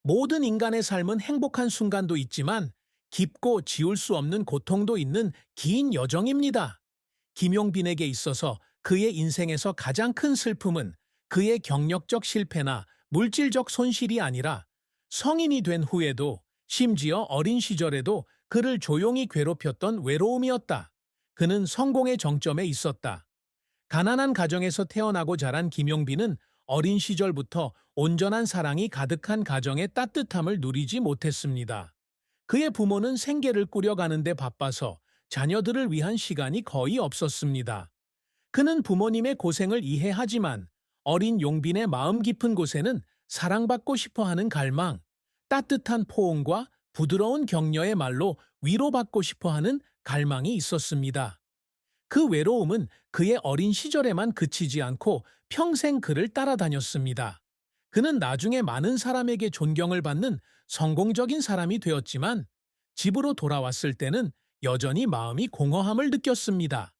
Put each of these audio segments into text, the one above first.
모든 인간의 삶은 행복한 순간도 있지만 깊고 지울 수 없는 고통도 있는 긴 여정입니다. 김용빈에게 있어서 그의 인생에서 가장 큰 슬픔은 그의 경력적 실패나 물질적 손실이 아니라 성인이 된 후에도 심지어 어린 시절에도 그를 조용히 괴롭혔던 외로움이었다. 그는 성공의 정점에 있었다. 가난한 가정에서 태어나고 자란 김용빈은 어린 시절부터 온전한 사랑이 가득한 가정의 따뜻함을 누리지 못했습니다. 그의 부모는 생계를 꾸려가는 데 바빠서 자녀들을 위한 시간이 거의 없었습니다. 그는 부모님의 고생을 이해하지만 어린 용빈의 마음 깊은 곳에는 사랑받고 싶어 하는 갈망, 따뜻한 포옹과 부드러운 격려의 말로 위로받고 싶어 하는 갈망이 있었습니다. 그 외로움은 그의 어린 시절에만 그치지 않고 평생 그를 따라다녔습니다. 그는 나중에 많은 사람에게 존경을 받는 성공적인 사람이 되었지만 집으로 돌아왔을 때는 여전히 마음이 공허함을 느꼈습니다.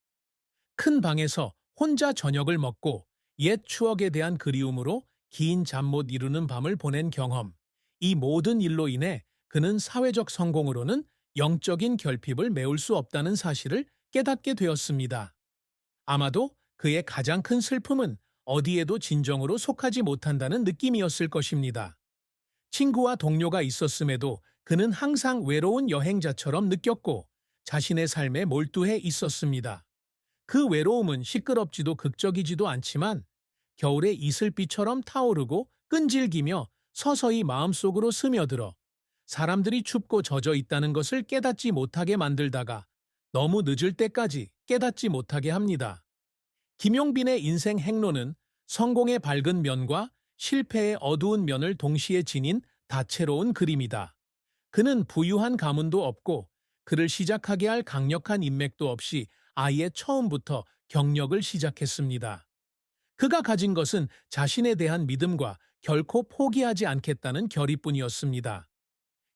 큰 방에서 혼자 저녁을 먹고 옛 추억에 대한 그리움으로 긴 잠 못 이루는 밤을 보낸 경험. 이 모든 일로 인해 그는 사회적 성공으로는 영적인 결핍을 메울 수 없다는 사실을 깨닫게 되었습니다. 아마도 그의 가장 큰 슬픔은 어디에도 진정으로 속하지 못한다는 느낌이었을 것입니다. 친구와 동료가 있었음에도 그는 항상 외로운 여행자처럼 느꼈고 자신의 삶에 몰두해 있었습니다. 그 외로움은 시끄럽지도 극적이지도 않지만 겨울의 이슬비처럼 타오르고 끈질기며 서서히 마음속으로 스며들어 사람들이 춥고 젖어 있다는 것을 깨닫지 못하게 만들다가 너무 늦을 때까지 깨닫지 못하게 합니다. 김용빈의 인생 행로는 성공의 밝은 면과 실패의 어두운 면을 동시에 지닌 다채로운 그림이다. 그는 부유한 가문도 없고 그를 시작하게 할 강력한 인맥도 없이 아예 처음부터 경력을 시작했습니다. 그가 가진 것은 자신에 대한 믿음과 결코 포기하지 않겠다는 결의뿐이었습니다.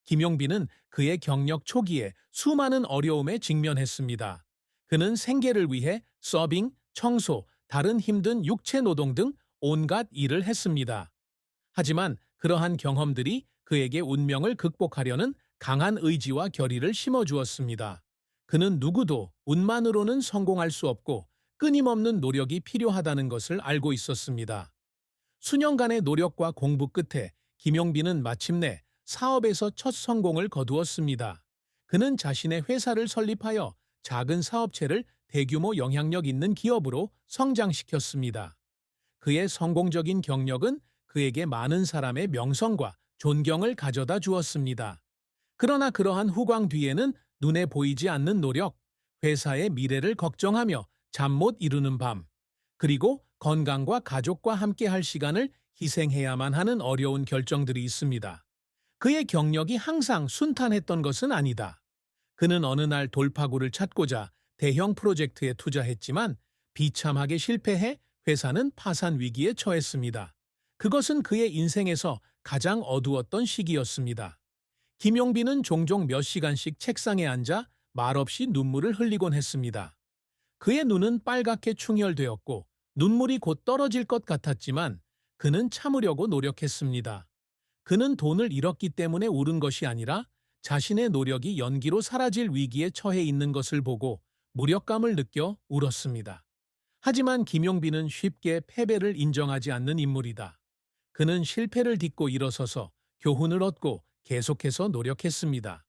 김용빈은 그의 경력 초기에 수많은 어려움에 직면했습니다. 그는 생계를 위해 서빙, 청소, 다른 힘든 육체 노동 등 온갖 일을 했습니다. 하지만 그러한 경험들이 그에게 운명을 극복하려는 강한 의지와 결의를 심어주었습니다. 그는 누구도 운만으로는 성공할 수 없고 끊임없는 노력이 필요하다는 것을 알고 있었습니다. 수년간의 노력과 공부 끝에 김용빈은 마침내 사업에서 첫 성공을 거두었습니다. 그는 자신의 회사를 설립하여 작은 사업체를 대규모 영향력 있는 기업으로 성장시켰습니다. 그의 성공적인 경력은 그에게 많은 사람의 명성과 존경을 가져다 주었습니다. 그러나 그러한 후광 뒤에는 눈에 보이지 않는 노력, 회사의 미래를 걱정하며 잠 못 이루는 밤, 그리고 건강과 가족과 함께 할 시간을 희생해야만 하는 어려운 결정들이 있습니다. 그의 경력이 항상 순탄했던 것은 아니다. 그는 어느 날 돌파구를 찾고자 대형 프로젝트에 투자했지만 비참하게 실패해 회사는 파산 위기에 처했습니다. 그것은 그의 인생에서 가장 어두웠던 시기였습니다. 김용빈은 종종 몇 시간씩 책상에 앉아 말없이 눈물을 흘리곤 했습니다. 그의 눈은 빨갛게 충혈되었고 눈물이 곧 떨어질 것 같았지만 그는 참으려고 노력했습니다. 그는 돈을 잃었기 때문에 울은 것이 아니라 자신의 노력이 연기로 사라질 위기에 처해 있는 것을 보고 무력감을 느껴 울었습니다. 하지만 김용빈은 쉽게 패배를 인정하지 않는 인물이다. 그는 실패를 딛고 일어서서 교훈을 얻고 계속해서 노력했습니다.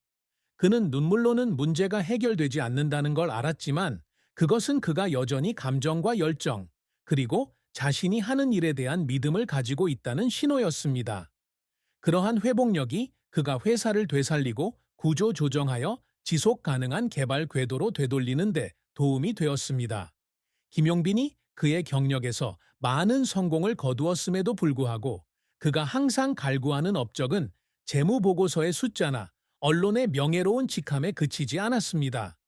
그는 눈물로는 문제가 해결되지 않는다는 걸 알았지만 그것은 그가 여전히 감정과 열정, 그리고 자신이 하는 일에 대한 믿음을 가지고 있다는 신호였습니다. 그러한 회복력이 그가 회사를 되살리고 구조 조정하여 지속 가능한 개발 궤도로 되돌리는 데 도움이 되었습니다. 김용빈이 그의 경력에서 많은 성공을 거두었음에도 불구하고 그가 항상 갈구하는 업적은 재무보고서의 숫자나 언론의 명예로운 직함에 그치지 않았습니다.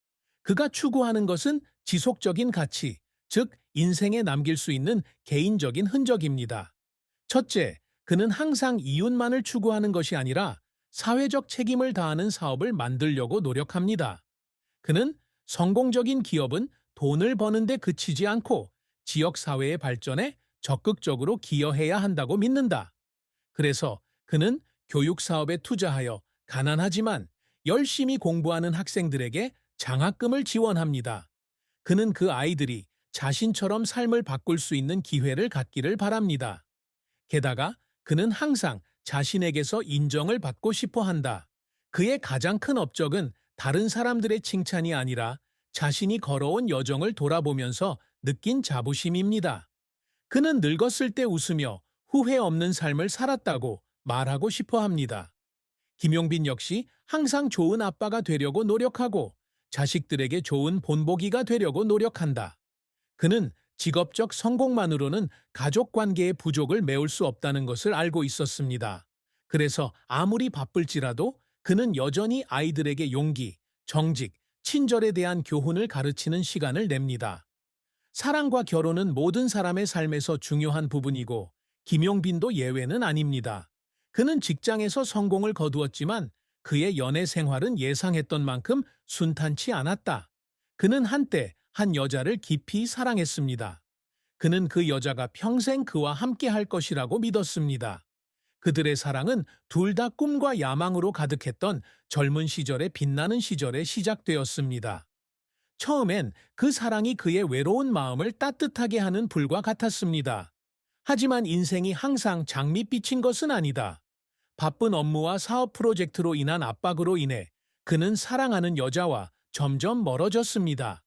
그가 추구하는 것은 지속적인 가치, 즉 인생에 남길 수 있는 개인적인 흔적입니다. 첫째, 그는 항상 이윤만을 추구하는 것이 아니라 사회적 책임을 다하는 사업을 만들려고 노력합니다. 그는 성공적인 기업은 돈을 버는 데 그치지 않고 지역 사회의 발전에 적극적으로 기여해야 한다고 믿는다. 그래서 그는 교육 사업에 투자하여 가난하지만 열심히 공부하는 학생들에게 장학금을 지원합니다. 그는 그 아이들이 자신처럼 삶을 바꿀 수 있는 기회를 갖기를 바랍니다. 게다가 그는 항상 자신에게서 인정을 받고 싶어 한다. 그의 가장 큰 업적은 다른 사람들의 칭찬이 아니라 자신이 걸어온 여정을 돌아보면서 느낀 자부심입니다. 그는 늙었을 때 웃으며 후회 없는 삶을 살았다고 말하고 싶어 합니다. 김용빈 역시 항상 좋은 아빠가 되려고 노력하고 자식들에게 좋은 본보기가 되려고 노력한다. 그는 직업적 성공만으로는 가족 관계의 부족을 메울 수 없다는 것을 알고 있었습니다. 그래서 아무리 바쁠지라도 그는 여전히 아이들에게 용기, 정직, 친절에 대한 교훈을 가르치는 시간을 냅니다. 사랑과 결혼은 모든 사람의 삶에서 중요한 부분이고 김용빈도 예외는 아닙니다. 그는 직장에서 성공을 거두었지만 그의 연애 생활은 예상했던 만큼 순탄치 않았다. 그는 한때 한 여자를 깊이 사랑했습니다. 그는 그 여자가 평생 그와 함께 할 것이라고 믿었습니다. 그들의 사랑은 둘 다 꿈과 야망으로 가득했던 젊은 시절의 빛나는 시절에 시작되었습니다. 처음엔 그 사랑이 그의 외로운 마음을 따뜻하게 하는 불과 같았습니다. 하지만 인생이 항상 장밋빛인 것은 아니다. 바쁜 업무와 사업 프로젝트로 인한 압박으로 인해 그는 사랑하는 여자와 점점 멀어졌습니다.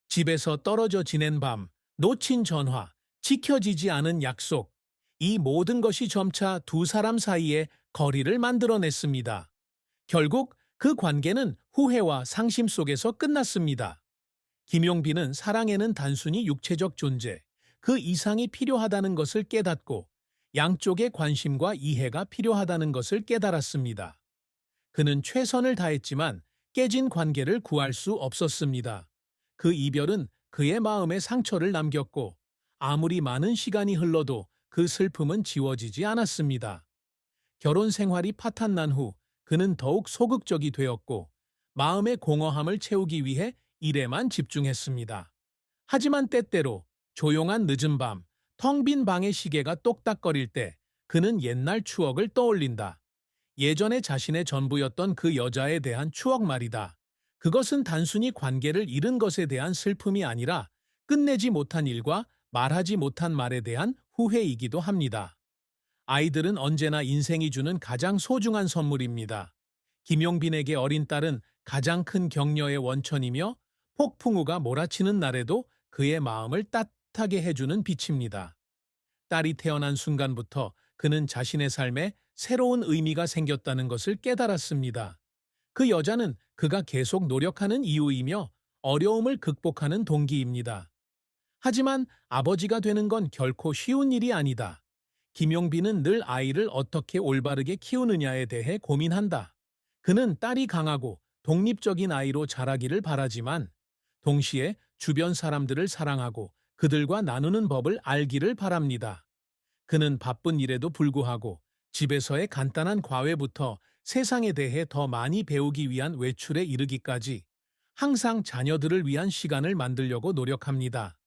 집에서 떨어져 지낸 밤, 놓친 전화, 지켜지지 않은 약속, 이 모든 것이 점차 두 사람 사이에 거리를 만들어냈습니다. 결국 그 관계는 후회와 상심 속에서 끝났습니다. 김용빈은 사랑에는 단순히 육체적 존재, 그 이상이 필요하다는 것을 깨닫고 양쪽의 관심과 이해가 필요하다는 것을 깨달았습니다. 그는 최선을 다했지만 깨진 관계를 구할 수 없었습니다. 그 이별은 그의 마음에 상처를 남겼고 아무리 많은 시간이 흘러도 그 슬픔은 지워지지 않았습니다. 결혼 생활이 파탄난 후 그는 더욱 소극적이 되었고 마음의 공허함을 채우기 위해 일에만 집중했습니다. 하지만 때때로 조용한 늦은 밤, 텅 빈 방의 시계가 똑딱거릴 때 그는 옛날 추억을 떠올린다. 예전에 자신의 전부였던 그 여자에 대한 추억 말이다. 그것은 단순히 관계를 잃은 것에 대한 슬픔이 아니라 끝내지 못한 일과 말하지 못한 말에 대한 후회이기도 합니다. 아이들은 언제나 인생이 주는 가장 소중한 선물입니다. 김용빈에게 어린 딸은 가장 큰 격려의 원천이며 폭풍우가 몰아치는 날에도 그의 마음을 따뜻하게 해주는 빛입니다. 딸이 태어난 순간부터 그는 자신의 삶에 새로운 의미가 생겼다는 것을 깨달았습니다. 그 여자는 그가 계속 노력하는 이유이며 어려움을 극복하는 동기입니다. 하지만 아버지가 되는 건 결코 쉬운 일이 아니다. 김용빈은 늘 아이를 어떻게 올바르게 키우느냐에 대해 고민한다. 그는 딸이 강하고 독립적인 아이로 자라기를 바라지만 동시에 주변 사람들을 사랑하고 그들과 나누는 법을 알기를 바랍니다. 그는 바쁜 일에도 불구하고 집에서의 간단한 과외부터 세상에 대해 더 많이 배우기 위한 외출에 이르기까지 항상 자녀들을 위한 시간을 만들려고 노력합니다.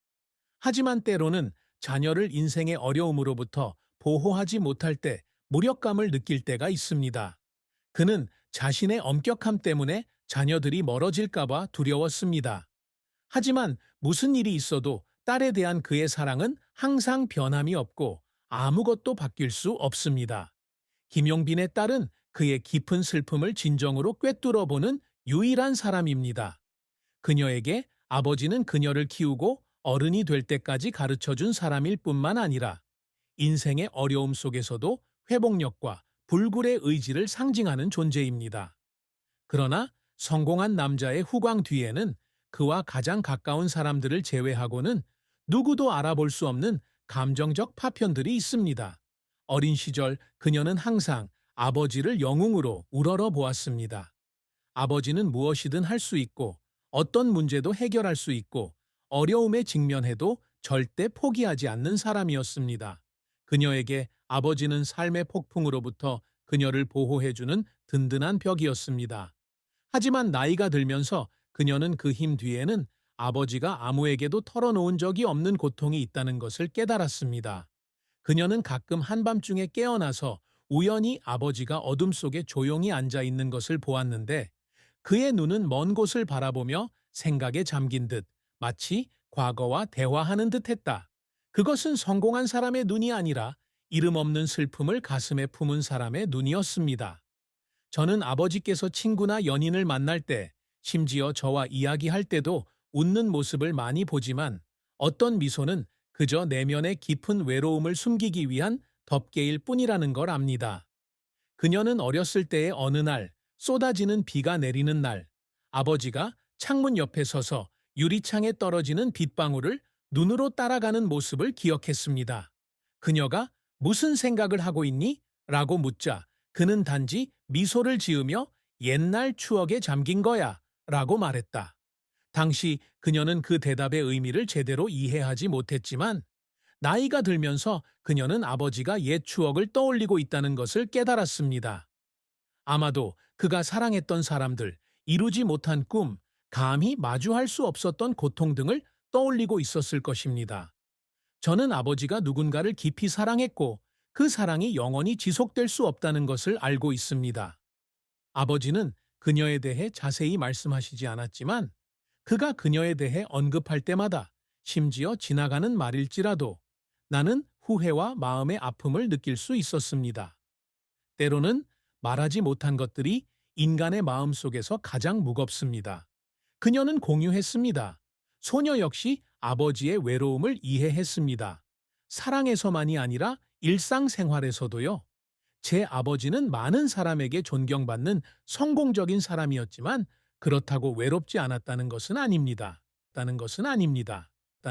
하지만 때로는 자녀를 인생의 어려움으로부터 보호하지 못할 때 무력감을 느낄 때가 있습니다. 그는 자신의 엄격함 때문에 자녀들이 멀어질까봐 두려웠습니다. 하지만 무슨 일이 있어도 딸에 대한 그의 사랑은 항상 변함이 없고 아무것도 바뀔 수 없습니다. 김용빈의 딸은 그의 깊은 슬픔을 진정으로 꿰뚫어 보는 유일한 사람입니다. 그녀에게 아버지는 그녀를 키우고 어른이 될 때까지 가르쳐준 사람일 뿐만 아니라 인생의 어려움 속에서도 회복력과 불굴의 의지를 상징하는 존재입니다. 그러나 성공한 남자의 후광 뒤에는 그와 가장 가까운 사람들을 제외하고는 누구도 알아볼 수 없는 감정적 파편들이 있습니다. 어린 시절 그녀는 항상 아버지를 영웅으로 우러러 보았습니다. 아버지는 무엇이든 할 수 있고 어떤 문제도 해결할 수 있고 어려움에 직면해도 절대 포기하지 않는 사람이었습니다. 그녀에게 아버지는 삶의 폭풍으로부터 그녀를 보호해주는 든든한 벽이었습니다. 하지만 나이가 들면서 그녀는 그 힘 뒤에는 아버지가 아무에게도 털어놓은 적이 없는 고통이 있다는 것을 깨달았습니다. 그녀는 가끔 한밤중에 깨어나서 우연히 아버지가 어둠 속에 조용히 앉아 있는 것을 보았는데 그의 눈은 먼 곳을 바라보며 생각에 잠긴 듯 마치 과거와 대화하는 듯 했다. 그것은 성공한 사람의 눈이 아니라 이름 없는 슬픔을 가슴에 품은 사람의 눈이었습니다. 저는 아버지께서 친구나 연인을 만날 때, 심지어 저와 이야기할 때도 웃는 모습을 많이 보지만 어떤 미소는 그저 내면의 깊은 외로움을 숨기기 위한 덮개일 뿐이라는 걸 압니다. 그녀는 어렸을 때의 어느 날, 쏟아지는 비가 내리는 날, 아버지가 창문 옆에 서서 유리창에 떨어지는 빗방울을 눈으로 따라가는 모습을 기억했습니다. 그녀가 무슨 생각을 하고 있니? 라고 묻자 그는 단지 미소를 지으며 옛날 추억에 잠긴 거야 라고 말했다. 당시 그녀는 그 대답의 의미를 제대로 이해하지 못했지만 나이가 들면서 그녀는 아버지가 옛 추억을 떠올리고 있다는 것을 깨달았습니다. 아마도 그가 사랑했던 사람들, 이루지 못한 꿈, 감히 마주할 수 없었던 고통 등을 떠올리고 있었을 것입니다. 저는 아버지가 누군가를 깊이 사랑했고 그 사랑이 영원히 지속될 수 없다는 것을 알고 있습니다. 아버지는 그녀에 대해 자세히 말씀하시지 않았지만 그가 그녀에 대해 언급할 때마다 심지어 지나가는 말일지라도 나는 후회와 마음의 아픔을 느낄 수 있었습니다. 때로는 말하지 못한 것들이 인간의 마음 속에서 가장 무겁습니다. 그녀는 공유했습니다. 소녀 역시 아버지의 외로움을 이해했습니다. 사랑에서만이 아니라 일상생활에서도요. 제 아버지는 많은 사람에게 존경받는 성공적인 사람이었지만 그렇다고 외롭지 않았다는 것은 아닙니다.